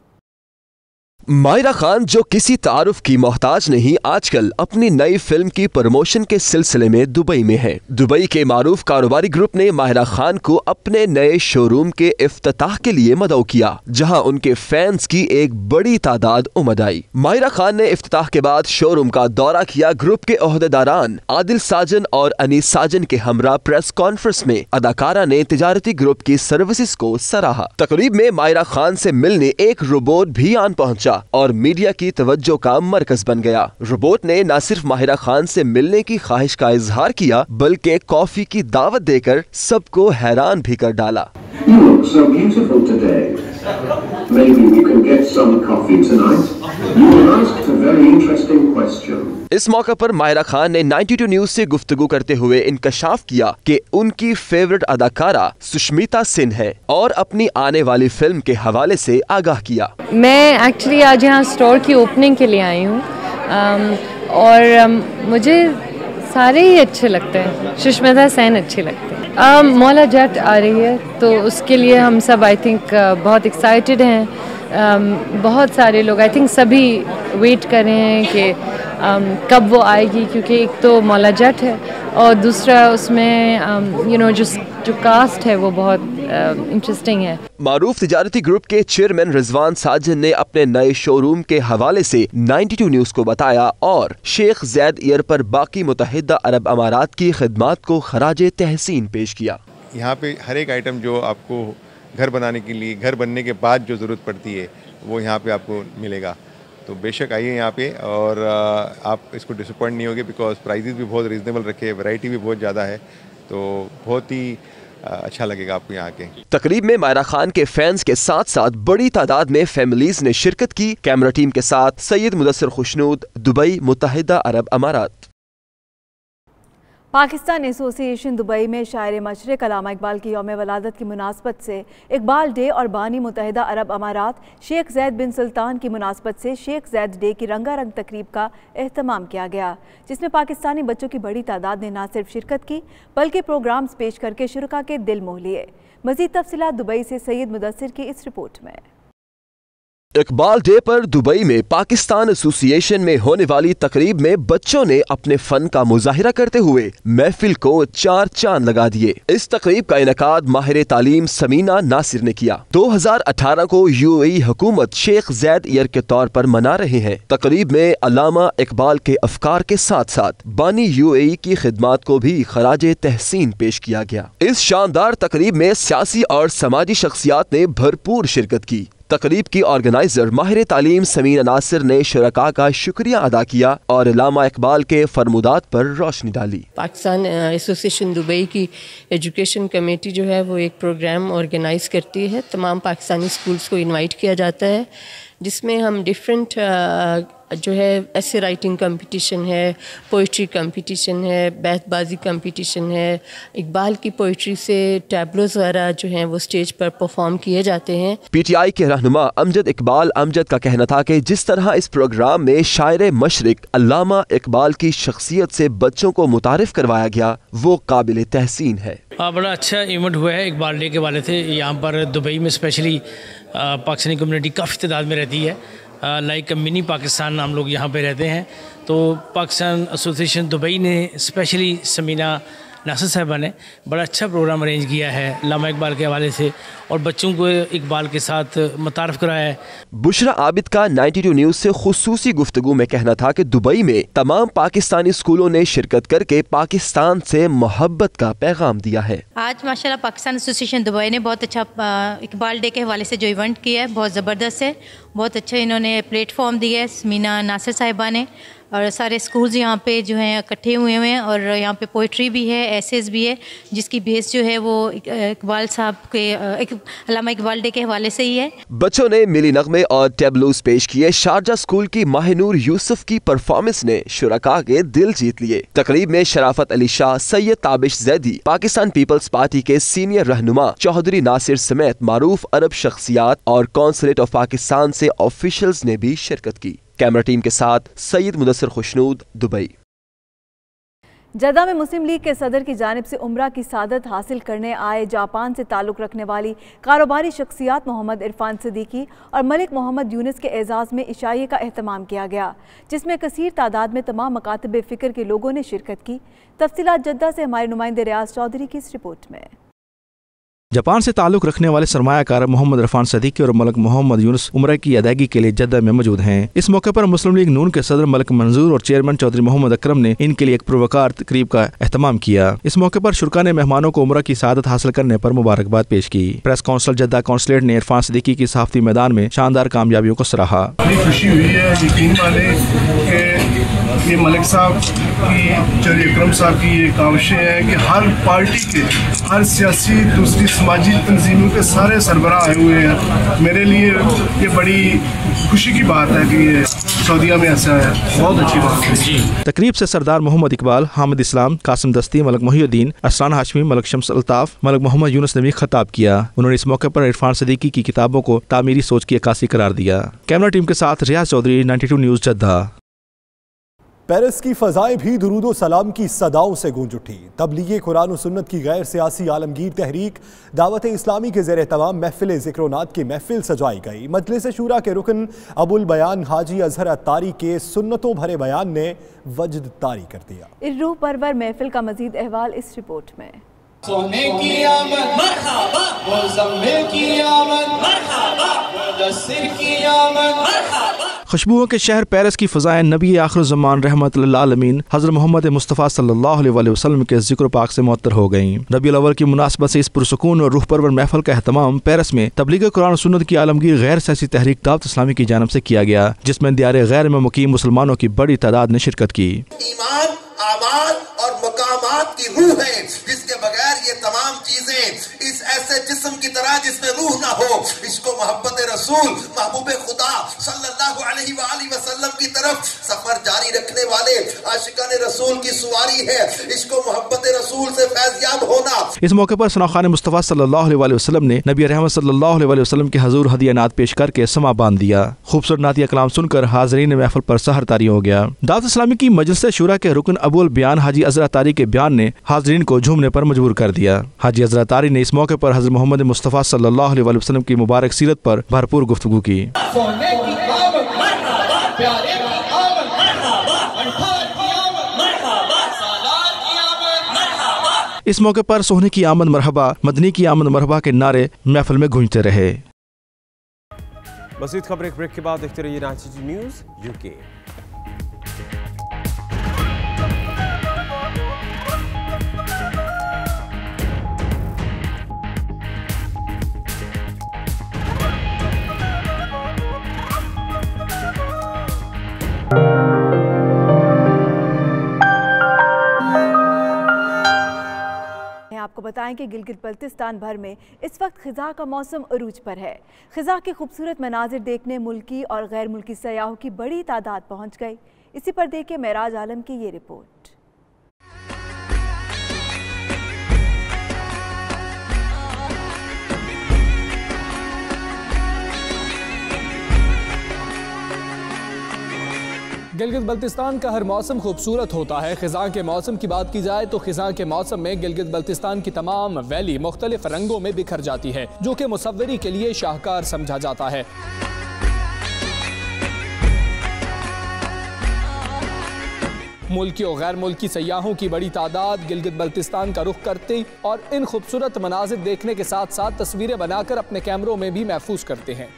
मायरा खान, जो किसी तारुफ की मोहताज नहीं, आजकल अपनी नई फिल्म की प्रमोशन के सिलसिले में दुबई में है। दुबई के मारूफ कारोबारी ग्रुप ने मायरा खान को अपने नए शोरूम के इफ्तिताह के लिए मदऊ किया, जहां उनके फैंस की एक बड़ी तादाद उमड़ आई। मायरा खान ने इफ्तिताह के बाद शोरूम का दौरा किया। ग्रुप के ओहदेदारान आदिल साजन और अनीस साजन के हमरा प्रेस कॉन्फ्रेंस में अदाकारा ने तिजारती ग्रुप की सर्विसेज को सराहा। तकरीब में मायरा खान से मिलने एक रोबोट भी आन पहुंचा और मीडिया की तवज्जो का मरकज बन गया। रोबोट ने न सिर्फ माहिरा खान से मिलने की ख्वाहिश का इजहार किया, बल्कि कॉफी की दावत देकर सबको हैरान भी कर डाला। You look so beautiful today. Maybe we can get some coffee tonight. You were asked a very interesting question. इस मौके पर माहिरा खान ने 92 न्यूज से गुफ्तगू करते हुए इंकशाफ किया कि उनकी फेवरेट अदाकारा सुष्मिता सेन है और अपनी आने वाली फिल्म के हवाले से आगाह किया। मैं एक्चुअली आज यहाँ स्टोर की ओपनिंग के लिए आई हूँ और मुझे सारे ही अच्छे लगते हैं। सुष्मिता सेन अच्छी लगती है। मौला जट आ रही है तो उसके लिए हम सब आई थिंक बहुत एक्साइटेड हैं। बहुत सारे लोग आई थिंक सभी वेट कर रहे हैं कि कब वो आएगी, क्योंकि एक तो मौला जट है और दूसरा उसमें जो कास्ट है वो बहुत इंटरेस्टिंग है। मारूफ तिजारती ग्रुप के चेयरमैन रिजवान साजिद ने अपने नए शोरूम के हवाले से 92 न्यूज को बताया और शेख ज़ैद एयर पर बाकी मुत्तहिदा अरब अमारात की खिदमात को खराजे तहसीन पेश किया। यहाँ पे हर एक आइटम जो आपको घर बनाने के लिए, घर बनने के बाद जो ज़रूरत पड़ती है वो यहाँ पे आपको मिलेगा। तो बेशक आइए यहाँ पे और आप इसको डिसअपॉइंट नहीं होगे, बिकॉज प्राइजेस भी बहुत रीजनेबल रखे हैं, वैरायटी भी बहुत ज़्यादा है, तो बहुत ही अच्छा लगेगा आपको यहाँ के। तकरीब में मायरा खान के फैंस के साथ साथ बड़ी तादाद में फैमिलीज ने शिरकत की। कैमरा टीम के साथ सैयद मुदस्सिर खुशनूद, दुबई, मुत्तहिदा अरब अमारात। पाकिस्तान एसोसिएशन दुबई में शायर मशरिक अल्लामा इकबाल की यौम वलादत की मुनासबत से इकबाल डे और बानी मुत्तहिदा अरब अमारात शेख ज़ैद बिन सुल्तान की मुनासबत से शेख ज़ैद डे की रंगारंग तकरीब का एहतमाम किया गया, जिसमें पाकिस्तानी बच्चों की बड़ी तादाद ने न सिर्फ शिरकत की बल्कि प्रोग्राम्स पेश करके शुरका के दिल मोह लिए। मज़ीद तफसीलात दुबई से सैयद मुदस्सिर की इस रिपोर्ट में। इकबाल डे पर दुबई में पाकिस्तान एसोसिएशन में होने वाली तकरीब में बच्चों ने अपने फन का मुजाहिरा करते हुए महफिल को चार चांद लगा दिए। इस तकरीब का इनकाद माहिर तालीम समीना नासिर ने किया। 2018 को यूएई हुकूमत शेख ज़ैद ईयर के तौर पर मना रहे हैं। तकरीब में अल्लामा इकबाल के अफकार के साथ साथ बानी यूएई की खिदमात को भी खराजे तहसीन पेश किया गया। इस शानदार तकरीब में सियासी और समाजी शख्सियात ने भरपूर शिरकत की। तकरीब की ऑर्गेनाइजर माहिर तालीम समीना नासिर ने शुरका का शुक्रिया अदा किया और अल्लामा इकबाल के फरमुदात पर रोशनी डाली। पाकिस्तान एसोसिएशन दुबई की एजुकेशन कमेटी जो है वो एक प्रोग्राम ऑर्गेनाइज करती है। तमाम पाकिस्तानी स्कूल्स को इनवाइट किया जाता है, जिसमें हम डिफरेंट जो है ऐसे राइटिंग कंपटीशन है, पोइट्री कंपटीशन है, बैतबाजी कंपटीशन है, इकबाल की पोइट्री से टैबलोज वगैरह जो हैं वो स्टेज पर परफॉर्म किए जाते हैं। पीटीआई के रहनुमा अमजद इकबाल अमजद का कहना था कि जिस तरह इस प्रोग्राम में शायर मशरिक अल्लामा इकबाल की शख्सियत से बच्चों को मुतारिफ करवाया गया वो काबिल तहसीन है। बड़ा अच्छा इवेंट हुआ है इकबाल डे के वाले से। यहाँ पर दुबई में स्पेशली पाकिस्तानी कम्युनिटी काफ़ी तादाद में रहती है, लाइक मिनी पाकिस्तान हम लोग यहाँ पे रहते हैं। तो पाकिस्तान एसोसिएशन दुबई ने स्पेशली समीना नासिर साहिबा ने बड़ा अच्छा प्रोग्राम अरेंज किया है अल्लामा इकबाल के हवाले से और बच्चों को इकबाल के साथ मुतारफ़ कराया है। बुशरा आबिद का 92 न्यूज़ से खुसूसी गुफ्तगू में कहना था कि दुबई में तमाम पाकिस्तानी स्कूलों ने शिरकत करके पाकिस्तान से मोहब्बत का पैगाम दिया है। आज माशाल्लाह पाकिस्तान एसोसिएशन दुबई ने बहुत अच्छा इकबाल डे के हवाले से जो इवेंट किया है बहुत ज़बरदस्त है। बहुत अच्छा इन्होंने प्लेटफॉर्म दिया है समीना नासिर साहिबा ने, और सारे स्कूल्स यहाँ पे जो हैं इकट्ठे हुए हैं और यहाँ पे पोइट्री भी है, एसेस भी है, जिसकी बेस जो है वो इकबाल साहब के अल्लामा इकबाल डे के हवाले से ही है। बच्चों ने मिली नगमे और टेबलूज पेश किए। शारजा स्कूल की माहिनूर यूसुफ की परफॉर्मेंस ने शुरका के दिल जीत लिए। तकरीब में शराफत अली शाह, सैयद ताबिश जैदी, पाकिस्तान पीपल्स पार्टी के सीनियर रहनुमा चौधरी नासिर समेत मारूफ अरब शख्सियात और कौंसलेट ऑफ पाकिस्तान से ऑफिशियल्स ने भी शिरकत की। कैमरा टीम के साथ सैयद मुदस्सिर खुशनूद, दुबई। जद्दा में मुस्लिम लीग के सदर की जानिब से उम्रा की सादत हासिल करने आए जापान से ताल्लुक़ रखने वाली कारोबारी शख्सियात मोहम्मद इरफान सिद्दीकी और मलिक मोहम्मद यूनिस के एजाज़ में इशाइये का एहतमाम किया गया, जिसमें कसीर तादाद में तमाम मकातब फ़िक्र के लोगों ने शिरकत की। तफसीलात जद्दा से हमारे नुमाइंदे रियाज चौधरी की इस रिपोर्ट में। जापान से ताल्लुक़ रखने वाले सरमायाकार मोहम्मद इरफान सिद्दीकी और मलिक मोहम्मद यूनुस उम्रा की अदायगी के लिए जद्दा में मौजूद हैं। इस मौके पर मुस्लिम लीग नून के सदर मलिक मंजूर और चेयरमैन चौधरी मोहम्मद अकरम ने इनके लिए एक पुरवकार तकरीब का एहतमाम किया। इस मौके पर शुरका ने मेहमानों को उम्रा की सादत हासिल करने पर मुबारकबाद पेश की। प्रेस काउंसिल जद्दा काउंसलेट ने इरफान सिद्दीकी की सहाफ़ती मैदान में शानदार कामयाबियों को सराहा। खुशी हुई है यकीन माने कि ये मलिक साहब की, चौधरी अकरम साहब की ये काविशें हैं कि हर पार्टी के, हर सियासी दूसरी समाजी तंजीमों के सारे सरबराह आए हुए हैं। मेरे लिए ये बड़ी खुशी की बात है कि ये सऊदीया में ऐसा है, बहुत अच्छी बात है। तकरीब से सरदार मोहम्मद इकबाल, हामिद इस्लाम, कासिम दस्ती, मलिक मोहिउद्दीन, असलान हाशमी, मलिक शम्स अल्ताफ, मलिक मोहम्मद यूनुस ने भी खिताब किया। उन्होंने इस मौके पर इरफान सिद्दीकी की किताबों को तामीरी सोच की अक्कासी करार दिया। कैमरा टीम के साथ रियाज चौधरी, 92 न्यूज़ जद्दा। पेरिस की फ़ज़ाएं भी दुरूद व सलाम की सदाओं से गूंज उठी। तबलीग कुरान व सुन्नत की गैर सियासी आलमगीर तहरीक दावत इस्लामी के ज़ेर तमाम महफिल ज़िक्र-ओ-नात की महफिल सजाई गई। मजलिस शूरा के रुकन अबुल बयान हाजी अजहर अत्तारी के सुन्नतों भरे बयान ने वजद तारी कर दिया। इस रूह परवर महफिल का मजीद अहवाल इस रिपोर्ट में। सोने की आमद मरहबा, मुज़म्मिल की आमद मरहबा, मुदस्सिर की आमद मरहबा। खुशबुओं के शहर पेरिस की फ़ज़ाएं नबी आखिरुज़्ज़मान रहमतुल्लिल आलमीन हज़रत मोहम्मद मुस्तफ़ा सल्लल्लाहु अलैहि वसल्लम के ज़िक्र पाक से मुअत्तर हो गईं। रबीउल अव्वल की मुनासबत से इस पुरसुकून और रूह परवर महफिल का एहतमाम पेरिस में तबलीग कुरान और सुन्नत की आलमगीर गैर सियासी तहरीक दावत इस्लामी की जानब से किया गया, जिसमें दियारे गैर में मुकीम मुसलमानों की बड़ी तादाद ने शिरकत की। ईमान, आमाल और मकामात की रूह है, जिसके बगैर ये तमाम चीजें इस ऐसे जिस्म की तरह जिसमें रूह ना हो, इसको मोहब्बत रसूल महबूब खुदा सल्लल्लाहु अलैहि वसल्लम की तरफ सफर जारी रखने वाले आशिकान रसूल की सवारी है। इसको मोहब्बत रसूल से फैज़याब होना। इस मौके पर सनाखान मुस्तफ़ा सल्लल्लाहु अलैहि वसल्लम ने नबी रहमत सल्लल्लाहु अलैहि वसल्लम के हजूर हदिया नात पेश करके समा बांध दिया। खूबसूरत नातिया कलाम सुनकर हाज़रीन महफिल पर सहर तारी हो गया। दावत इस्लामी की मजलिस शूरा के रुकन अबुल बयान हाजी अजहर अत्तारी के बयान ने हाज़रीन को झूमने पर मजबूर कर दिया। हाजी अजहर अत्तारी ने इस मौके पर हज़रत मोहम्मद मुस्तफ़ा सल्लल्लाहु अलैहि वसल्लम की मुबारक सीरत पर भरपूर गुफ्तगू की। इस मौके पर सोहने की आमद मरहबा, मदनी की आमद मरहबा के नारे महफिल में गूंजते रहे। मज़ीद खबरें ब्रेक के बाद देखते रहिए रांची न्यूज़ यूके। आपको बताएं कि गिलगित बल्तिस्तान भर में इस वक्त खिज़ा का मौसम अरूज पर है। खिज़ा के खूबसूरत मनाजिर देखने मुल्की और गैर मुल्की सयाहों की बड़ी तादाद पहुंच गई। इसी पर देखिए मेराज आलम की ये रिपोर्ट। गिलगित बल्तिस्तान का हर मौसम खूबसूरत होता है। खिज़ां के मौसम की बात की जाए तो खिज़ां के मौसम में गिलगित बल्तिस्तान की तमाम वैली मुख्तलिफ रंगों में बिखर जाती है, जो कि मुसव्वरी के लिए शाहकार समझा जाता है। मुल्की और गैर मुल्की सयाहों की बड़ी तादाद गिलगित बल्तिस्तान का रुख करते और इन खूबसूरत मनाजिर देखने के साथ साथ तस्वीरें बनाकर अपने कैमरों में भी महफूज करते हैं।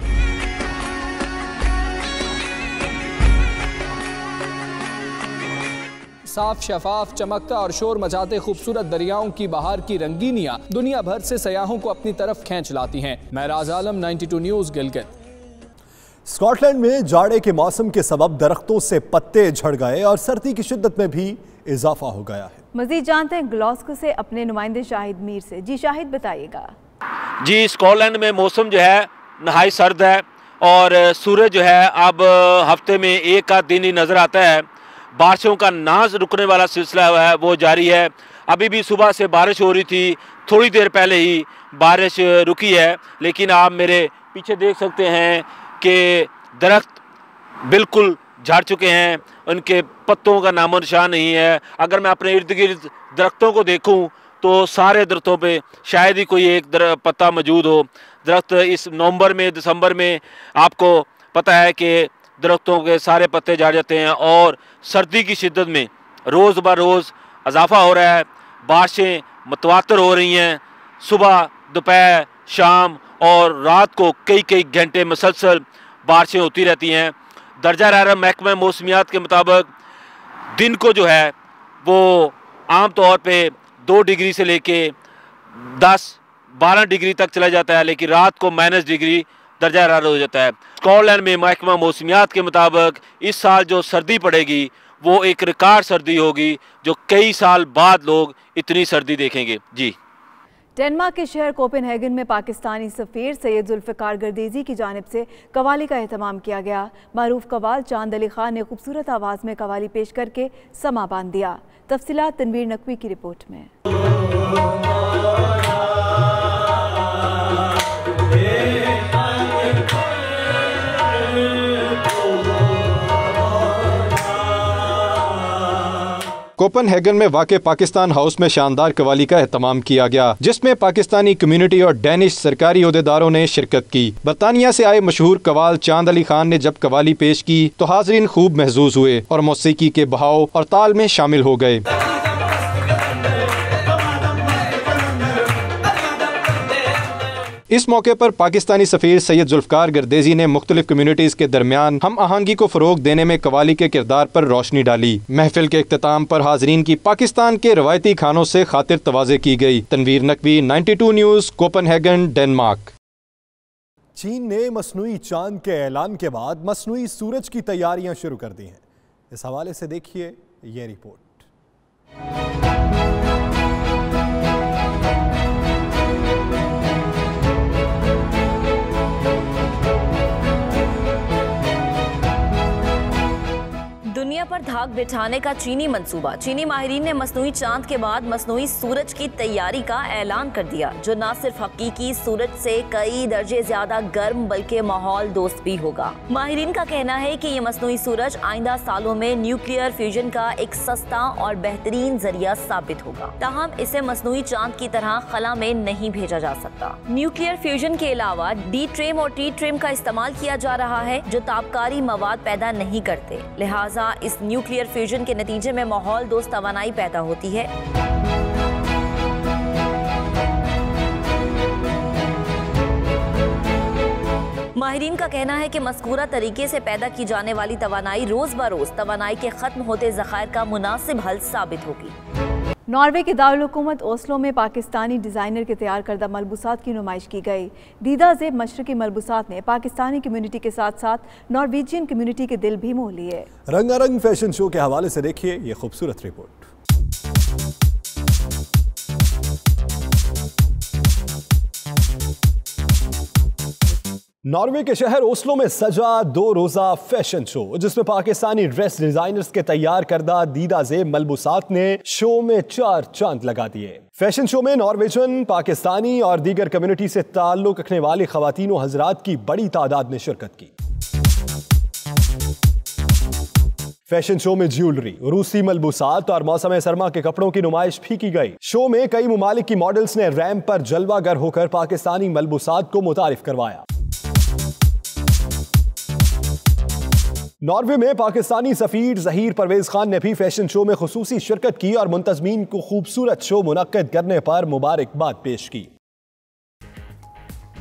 साफ, शफाफ, चमकता और शोर मचाते खूबसूरत दरियाओं की बहार की रंगीनियां दुनिया भर से सयाहों को अपनी तरफ खींच लाती हैं। मेराज आलम, 92 न्यूज़, गिलगित। स्कॉटलैंड में जाड़े के मौसम के सबब दरख्तों से पत्ते झड़ गए और सर्दी की शिद्दत में भी इजाफा हो गया है। मजीद जानते हैं ग्लासगो से अपने नुमाइंदे शाहिद मीर से। जी शाहिद, बताइएगा। जी, स्कॉटलैंड में मौसम जो है नहाई सर्द है और सूरज जो है अब हफ्ते में एक आध दिन ही नज़र आता है। बारिशों का ना रुकने वाला सिलसिला है वो जारी है। अभी भी सुबह से बारिश हो रही थी, थोड़ी देर पहले ही बारिश रुकी है, लेकिन आप मेरे पीछे देख सकते हैं कि दरख्त बिल्कुल झड़ चुके हैं, उनके पत्तों का नामो निशान नहीं है। अगर मैं अपने इर्द गिर्द दरख्तों को देखूं तो सारे दरख्तों पे शायद ही कोई एक पत्ता मौजूद हो। दरख्त इस नवंबर में, दिसंबर में आपको पता है कि दरख्तों के सारे पत्ते झड़ जाते हैं और सर्दी की शिद्दत में रोज़ ब रोज़ इजाफा हो रहा है। बारिशें मुतवातर हो रही हैं, सुबह, दोपहर, शाम और रात को कई कई घंटे मुसलसल बारिशें होती रहती हैं। दर्जा हरारत महकमा मौसमियात के मुताबिक दिन को जो है वो आम तौर पे 2 डिग्री से लेके 10-12 डिग्री तक चला जाता है, लेकिन रात को -डिग्री दर्जा हरारत हो जाता है। स्कॉटलैंड में महकमा मौसमियात के मुताबिक इस साल जो सर्दी पड़ेगी वो एक रिकॉर्ड सर्दी होगी, जो कई साल बाद लोग इतनी सर्दी देखेंगे। जी, डेनमार्क के शहर कोपेनहेगन में पाकिस्तानी सफ़ीर सैयद जुल्फ़िकार गर्देजी की जानिब से कवाली का एहतमाम किया गया। मारूफ कवाल चांद अली खान ने खूबसूरत आवाज़ में कवाली पेश करके समा बांध दिया। तफसीलात तनवीर नकवी की रिपोर्ट में। कोपनहेगन में वाक़े पाकिस्तान हाउस में शानदार कवाली का एहतमाम किया गया, जिसमें पाकिस्तानी कम्युनिटी और डैनिश सरकारी ओहदेदारों ने शिरकत की। बरतानिया से आए मशहूर कवाल चांद अली खान ने जब कवाली पेश की तो हाजरीन खूब महजूज हुए और मौसीकी के बहाव और ताल में शामिल हो गए। इस मौके पर पाकिस्तानी सफीर सैयद जुल्फकार गर्देजी ने मुख्तलिफ कम्युनिटीज के दरमियान हम आहंगी को फरोग देने में कवाली के किरदार पर रोशनी डाली। महफिल के इख्तिताम पर हाजरीन की पाकिस्तान के रवायती खानों से खातिर तवाज़े की गई। Tanveer Naqvi, 92 news, Copenhagen, Denmark. चीन ने मसनूई चांद के ऐलान के बाद मसनूई सूरज की तैयारियां शुरू कर दी हैं। इस हवाले से देखिए ये रिपोर्ट। दुनिया पर धाक बिठाने का चीनी मंसूबा। चीनी माहिरीन ने मसनूई चांद के बाद मसनूई सूरज की तैयारी का ऐलान कर दिया, जो न सिर्फ हकीकी सूरज से कई दर्जे ज्यादा गर्म बल्कि माहौल दोस्त भी होगा। माहिरीन का कहना है कि ये मसनूई सूरज आइंदा सालों में न्यूक्लियर फ्यूजन का एक सस्ता और बेहतरीन जरिया साबित होगा। ताहम इसे मसनूई चांद की तरह खला में नहीं भेजा जा सकता। न्यूक्लियर फ्यूजन के अलावा डी ट्रिम और टी ट्रिम का इस्तेमाल किया जा रहा है, जो तापकारी मवाद पैदा नहीं करते। लिहाजा इस न्यूक्लियर फ्यूजन के नतीजे में माहौल दोस्त तवानाई पैदा होती है। माहिरीन का कहना है कि मज़कूरा तरीके से पैदा की जाने वाली तवानाई रोज बरोज तवानाई के खत्म होते ज़खायर का मुनासिब हल साबित होगी। नॉर्वे के दारुल हुकूमत ओस्लो में पाकिस्तानी डिज़ाइनर के तैयार करदा मलबूसात की नुमाइश की गई। दीदा ज़ेब मशरकी मलबूसात ने पाकिस्तानी कम्युनिटी के साथ साथ नॉर्वेजियन कम्युनिटी के दिल भी मोह लिए। रंगारंग फैशन शो के हवाले से देखिए ये खूबसूरत रिपोर्ट। नॉर्वे के शहर ओस्लो में सजा 2 रोजा फैशन शो, जिसमें पाकिस्तानी ड्रेस डिजाइनर्स के तैयार करदा दीदा ज़ेब मलबूसात ने शो में 4 चांद लगा दिए। फैशन शो में नॉर्वेजन, पाकिस्तानी और दीगर कम्युनिटी से ताल्लुक रखने वाली खवातीन व हजरात की बड़ी तादाद ने शिरकत की। फैशन शो में ज्वेलरी, रूसी मलबूसात और मौसम सरमा के कपड़ों की नुमाइश भी की गई। शो में कई मुमालिक की मॉडल्स ने रैंप पर जलवागर होकर पाकिस्तानी मलबूसात को मुतारिफ करवाया। नॉर्वे में पाकिस्तानी सफीर ज़हीर परवेज खान ने भी फैशन शो में खुसूसी शिरकत की और मुंतज़मीन को खूबसूरत शो मुनक्किद करने पर मुबारकबाद पेश की।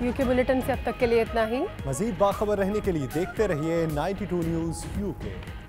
यूके बुलेटिन से अब तक के लिए इतना ही। मज़ीद बाखबर रहने के लिए देखते रहिए 92 न्यूज़ यूके।